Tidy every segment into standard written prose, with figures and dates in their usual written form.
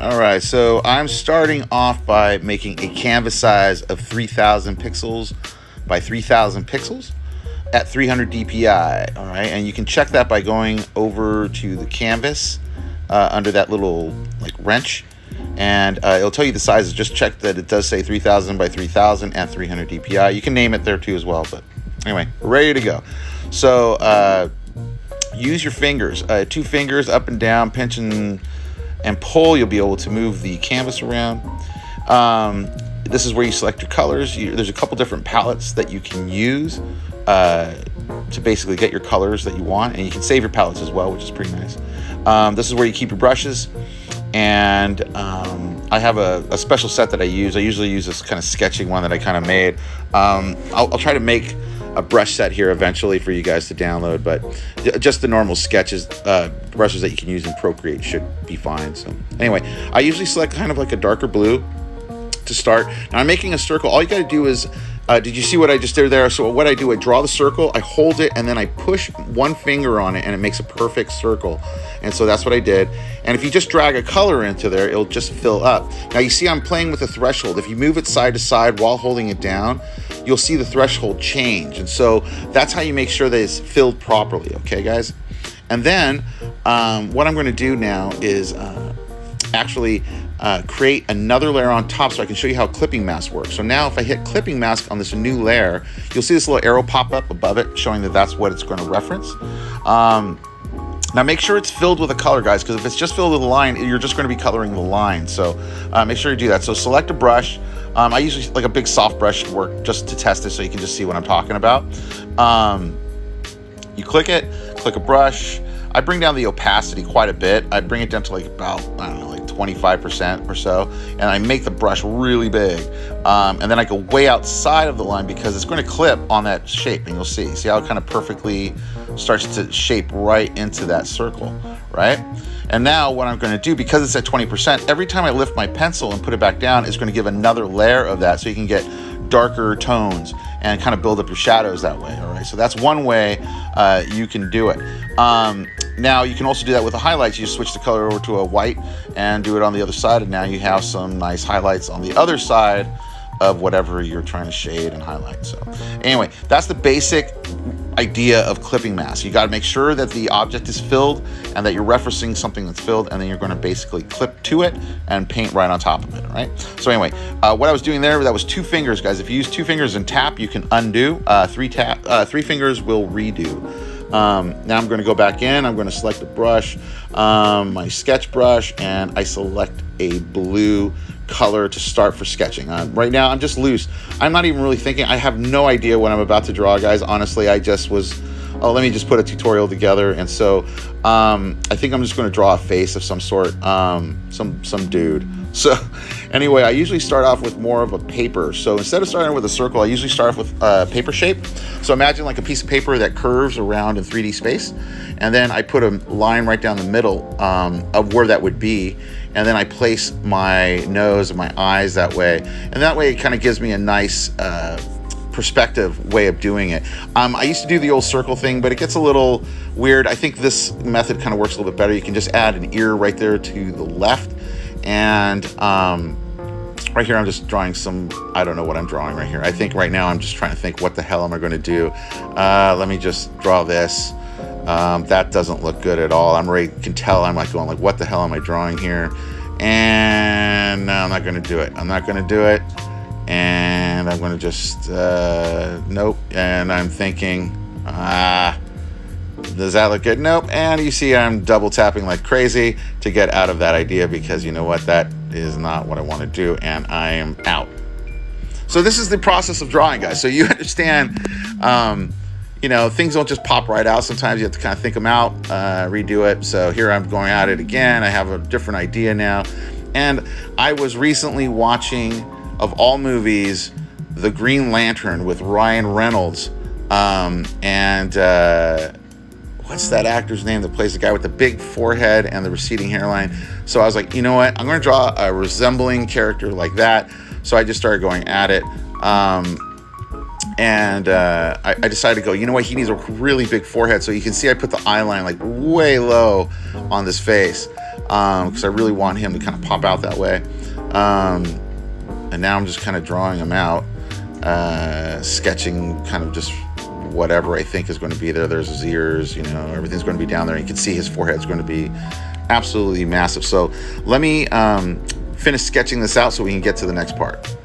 All right, so I'm starting off by making a canvas size of 3000 pixels by 3000 pixels at 300 DPI. All right, and you can check that by going over to the canvas under that little like wrench, and it'll tell you the sizes. Just check that it does say 3000 by 3000 at 300 DPI. You can name it there too as well, but anyway, we're ready to go. So use your fingers, 2 fingers up and down, pinch and pull. You'll be able to move the canvas around. This is where you select your colors. There's a couple different palettes that you can use to basically get your colors that you want, and you can save your palettes as well, which is pretty nice. This is where you keep your brushes, and I have a special set that I use. I usually use this kind of sketching one that I kind of made. I'll try to make a brush set here eventually for you guys to download, but just the normal sketches, brushes that you can use in Procreate should be fine. So anyway, I usually select kind of like a darker blue to start. Now I'm making a circle. All you got to do is, did you see what I just did there? So what I do, I draw the circle, I hold it, and then I push one finger on it, and it makes a perfect circle. And so that's what I did. And if you just drag a color into there, it'll just fill up. Now you see I'm playing with the threshold. If you move it side to side while holding it down, you'll see the threshold change. And so that's how you make sure that it's filled properly, okay guys? And then what I'm gonna do now is actually create another layer on top so I can show you how clipping mask works. So now if I hit clipping mask on this new layer, you'll see this little arrow pop up above it showing that that's what it's going to reference. Now make sure it's filled with a color, guys, because if it's just filled with a line, you're just going to be coloring the line. So make sure you do that. So select a brush. I usually like a big soft brush work just to test it so you can just see what I'm talking about. You click it, click a brush. I bring down the opacity quite a bit. I bring it down to like about, I don't know, like 25% or so, and I make the brush really big. And then I go way outside of the line because it's going to clip on that shape, and you'll see how it kind of perfectly starts to shape right into that circle, right? And now what I'm going to do, because it's at 20%, every time I lift my pencil and put it back down, it's going to give another layer of that so you can get darker tones and kind of build up your shadows that way. All right, so that's one way you can do it. Now you can also do that with the highlights. You switch the color over to a white and do it on the other side, and now you have some nice highlights on the other side of whatever you're trying to shade and highlight. So anyway, that's the basic idea of clipping mask. You got to make sure that the object is filled and that you're referencing something that's filled, and then you're going to basically clip to it and paint right on top of it. All right, so anyway, what I was doing there, that was 2 fingers, guys. If you use 2 fingers and tap, you can undo. 3 fingers will redo. Now I'm going to go back in. I'm going to select a brush, my sketch brush, and I select a blue color to start for sketching. Right now I'm just loose. I'm not even really thinking. I have no idea what I'm about to draw, guys. Honestly, I just was, oh, let me just put a tutorial together. And so I think I'm just going to draw a face of some sort, some dude. So anyway, I usually start off with more of a paper. So instead of starting with a circle, I usually start off with a paper shape. So imagine like a piece of paper that curves around in 3D space. And then I put a line right down the middle of where that would be. And then I place my nose and my eyes that way. And that way it kind of gives me a nice perspective way of doing it. I used to do the old circle thing, but it gets a little weird. I think this method kind of works a little bit better. You can just add an ear right there to the left. And right here, I'm just drawing some, I don't know what I'm drawing right here. I think right now I'm just trying to think, what the hell am I going to do? Let me just draw this. That doesn't look good at all. Can tell I'm like going like, what the hell am I drawing here? And no, I'm not going to do it. I'm not going to do it. And I'm going to just, nope. And I'm thinking, does that look good? Nope. And you see I'm double tapping like crazy to get out of that idea, because you know what? That is not what I want to do, and I am out. So this is the process of drawing, guys. So you understand, you know, things don't just pop right out. Sometimes you have to kind of think them out, redo it. So here I'm going at it again. I have a different idea now. And I was recently watching, of all movies, The Green Lantern with Ryan Reynolds. What's that actor's name that plays the guy with the big forehead and the receding hairline? So I was like, you know what? I'm going to draw a resembling character like that. So I just started going at it. I decided to go, you know what? He needs a really big forehead. So you can see I put the eye line like way low on this face. because I really want him to kind of pop out that way. And now I'm just kind of drawing him out, sketching kind of just whatever I think is going to be there. There's his ears, you know, everything's going to be down there. You can see his forehead's going to be absolutely massive. So let me finish sketching this out so we can get to the next part.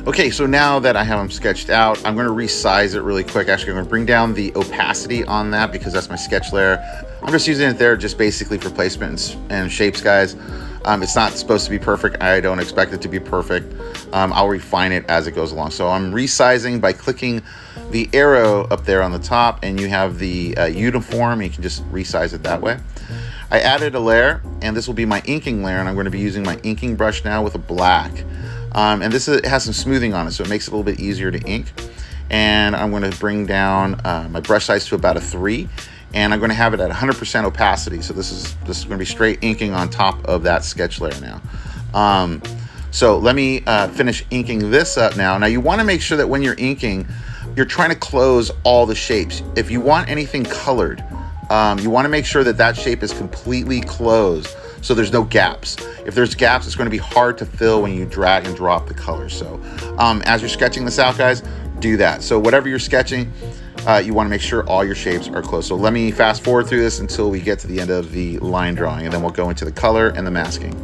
Okay, so now that I have them sketched out, I'm going to resize it really quick. Actually, I'm going to bring down the opacity on that because that's my sketch layer. I'm just using it there just basically for placement and shapes, guys. It's not supposed to be perfect. I don't expect it to be perfect. I'll refine it as it goes along. So I'm resizing by clicking the arrow up there on the top, and you have the uniform. You can just resize it that way. I added a layer, and this will be my inking layer, and I'm going to be using my inking brush now with a black. And this has some smoothing on it, so it makes it a little bit easier to ink. And I'm going to bring down my brush size to about a 3, and I'm going to have it at 100% opacity. So this is going to be straight inking on top of that sketch layer now. So let me finish inking this up now. Now you want to make sure that when you're inking, you're trying to close all the shapes. If you want anything colored, you want to make sure that that shape is completely closed, so there's no gaps. If there's gaps, it's going to be hard to fill when you drag and drop the color. So as you're sketching this out, guys, do that. So whatever you're sketching, you want to make sure all your shapes are close. So let me fast forward through this until we get to the end of the line drawing, and then we'll go into the color and the masking.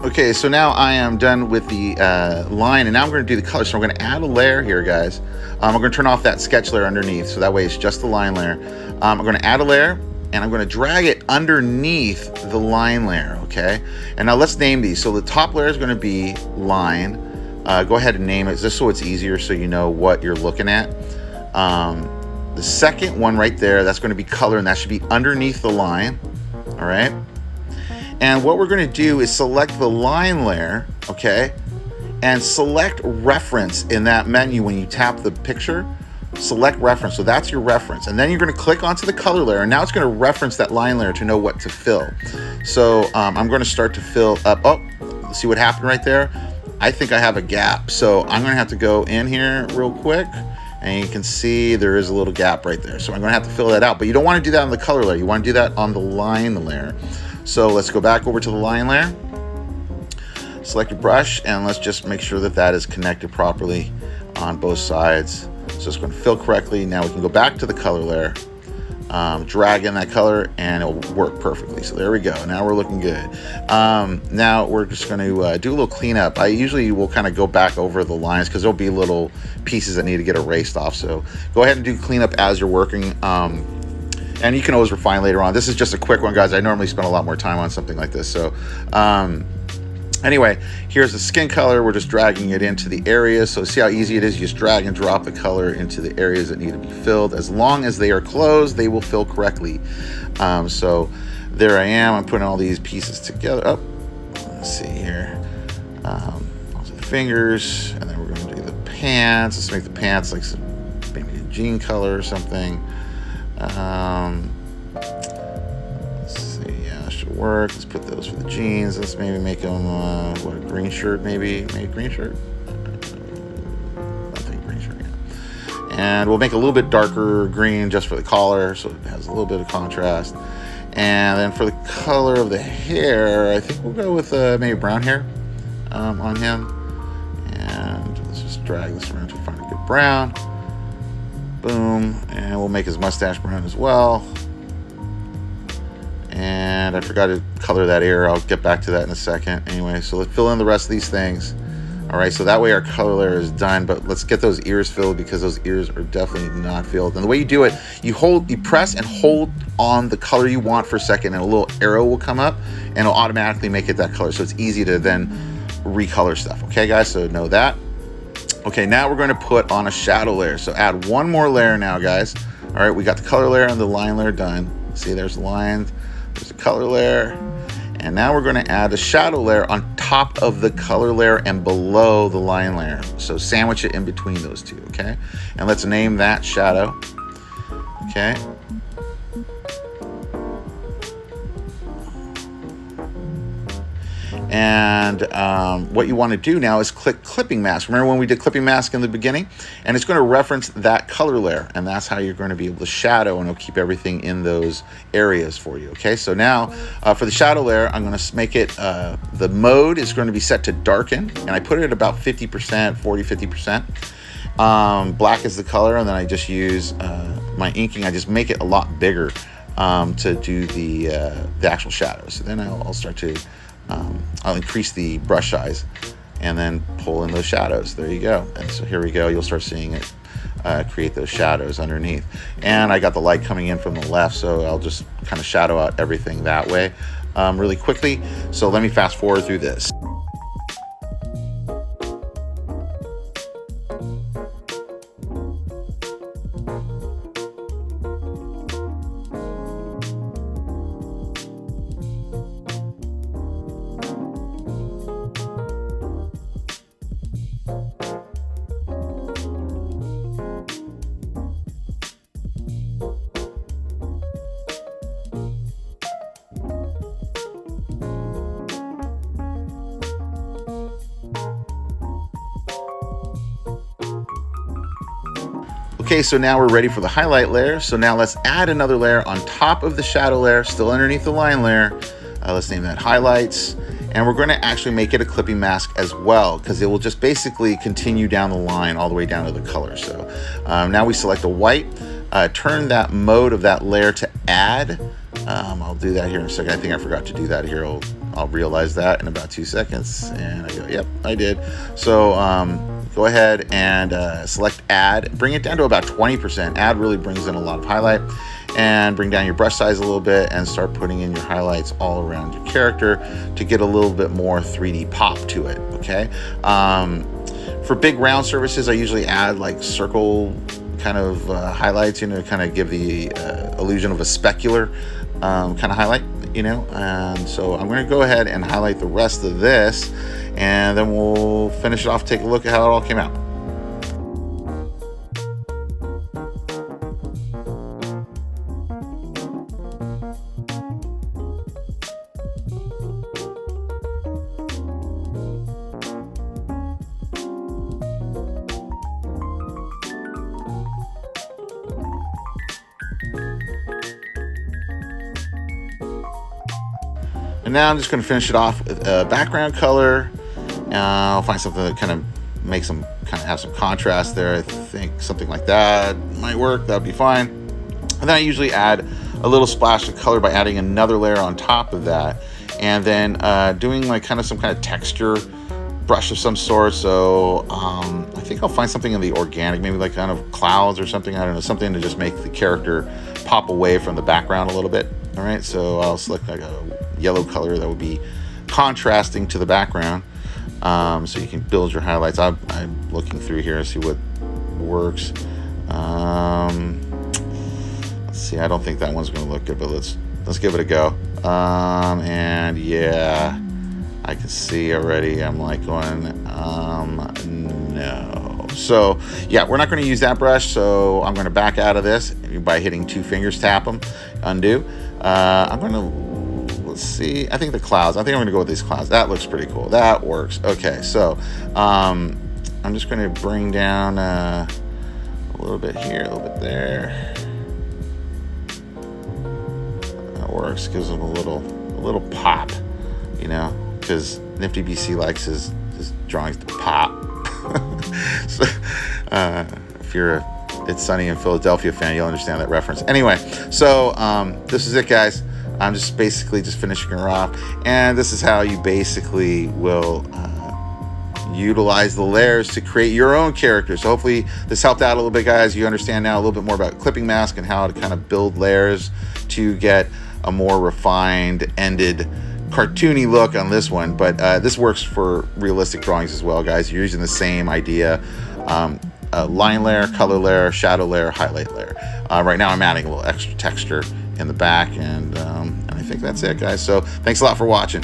Okay, so now I am done with the line, and now I'm going to do the color. So I'm going to add a layer here, guys. I'm going to turn off that sketch layer underneath, so that way it's just the line layer. I'm going to add a layer, and I'm going to drag it underneath the line layer, okay? And now let's name these. So the top layer is going to be line. Go ahead and name it just so it's easier so you know what you're looking at. The second one right there, that's going to be color, and that should be underneath the line, all right? And what we're going to do is select the line layer, okay? And select reference in that menu when you tap the picture. Select reference, so that's your reference. And then you're going to click onto the color layer, and now it's going to reference that line layer to know what to fill. So I'm going to start to fill up. Oh, see what happened right there? I think I have a gap. So I'm going to have to go in here real quick, and you can see there is a little gap right there. So I'm going to have to fill that out. But you don't want to do that on the color layer. You want to do that on the line layer. So let's go back over to the line layer, select your brush, and let's just make sure that that is connected properly on both sides. So it's going to fill correctly. Now we can go back to the color layer, drag in that color, and it'll work perfectly. So there we go. Now we're looking good. Now we're just going to do a little cleanup. I usually will kind of go back over the lines because there'll be little pieces that need to get erased off. So go ahead and do cleanup as you're working. And you can always refine later on. This is just a quick one, guys. I normally spend a lot more time on something like this. So anyway, here's the skin color. We're just dragging it into the areas. So see how easy it is? You just drag and drop the color into the areas that need to be filled. As long as they are closed, they will fill correctly. So there I am. I'm putting all these pieces together. Oh, let's see here. Also the fingers, and then we're going to do the pants. Let's make the pants like some, maybe a jean color or something. Let's see, yeah, that should work. Let's put those for the jeans. Let's maybe make them, what, a green shirt, maybe a green shirt? I think green shirt, yeah. And we'll make a little bit darker green just for the collar, so it has a little bit of contrast. And then for the color of the hair, I think we'll go with maybe brown hair on him. And let's just drag this around to find a good brown. Boom. And we'll make his mustache brown as well. And I forgot to color that ear. I'll get back to that in a second. Anyway, so let's fill in the rest of these things. All right, so that way our color layer is done, but let's get those ears filled because those ears are definitely not filled. And the way you do it, you press and hold on the color you want for a second, and a little arrow will come up and it'll automatically make it that color. So it's easy to then recolor stuff. Okay, guys, so know that. Okay, now we're going to put on a shadow layer. So add one more layer now, guys. All right, we got the color layer and the line layer done. See, there's the line, there's a color layer. And now we're going to add a shadow layer on top of the color layer and below the line layer. So sandwich it in between those two, okay? And let's name that shadow, okay? And what you want to do now is click clipping mask. Remember when we did clipping mask in the beginning? And it's going to reference that color layer, and that's how you're going to be able to shadow, and it'll keep everything in those areas for you. Okay, so now for the shadow layer, I'm going to make it, the mode is going to be set to darken, and I put it at about 50%, 40-50%. Black is the color, and then I just use my inking. I just make it a lot bigger to do the actual shadows. So then I'll start to I'll increase the brush size and then pull in those shadows. There you go. And so here we go. You'll start seeing it create those shadows underneath. And I got the light coming in from the left, so I'll just kind of shadow out everything that way really quickly. So let me fast forward through this. Okay, so now we're ready for the highlight layer. So now let's add another layer on top of the shadow layer, still underneath the line layer. Let's name that highlights. And we're going to actually make it a clipping mask as well, because it will just basically continue down the line all the way down to the color. So now we select a white, turn that mode of that layer to add. I'll do that here in a second. I think I forgot to do that here. I'll realize that in about 2 seconds. And I go, yep, I did. So go ahead and select add, bring it down to about 20%. Add really brings in a lot of highlight, and bring down your brush size a little bit and start putting in your highlights all around your character to get a little bit more 3D pop to it, okay? For big round surfaces, I usually add like circle kind of highlights, you know, kind of give the illusion of a specular kind of highlight, you know? And so I'm gonna go ahead and highlight the rest of this, and then we'll finish it off, take a look at how it all came out. And now I'm just going to finish it off with a background color. I'll find something that kind of makes them kind of have some contrast there. I think something like that might work. That would be fine. And then I usually add a little splash of color by adding another layer on top of that. And then doing like kind of some kind of texture brush of some sort. So I think I'll find something in the organic, maybe like kind of clouds or something. I don't know, something to just make the character pop away from the background a little bit. All right, so I'll select like a yellow color that would be contrasting to the background, so you can build your highlights. I'm looking through here to see what works. Let's see, I don't think that one's going to look good, but let's give it a go. And yeah, I can see already. I'm like going, no. So yeah, we're not going to use that brush. So I'm going to back out of this by hitting 2 fingers, tap them, undo. I'm going to, let's see, I think the clouds, I think I'm going to go with these clouds. That looks pretty cool. That works. Okay, so I'm just going to bring down a little bit here, a little bit there. That works. Gives them a little pop, you know, because Nifty BC likes his drawings to pop. So, if you're a It's Sunny in Philadelphia fan, you'll understand that reference. Anyway, so this is it, guys. I'm just basically just finishing her off, and this is how you basically will utilize the layers to create your own character. So hopefully this helped out a little bit, guys. You understand now a little bit more about clipping mask and how to kind of build layers to get a more refined, ended, cartoony look on this one. But this works for realistic drawings as well, guys. You're using the same idea. Line layer, color layer, shadow layer, highlight layer. Right now I'm adding a little extra texture in the back, and I think that's it, guys. So thanks a lot for watching.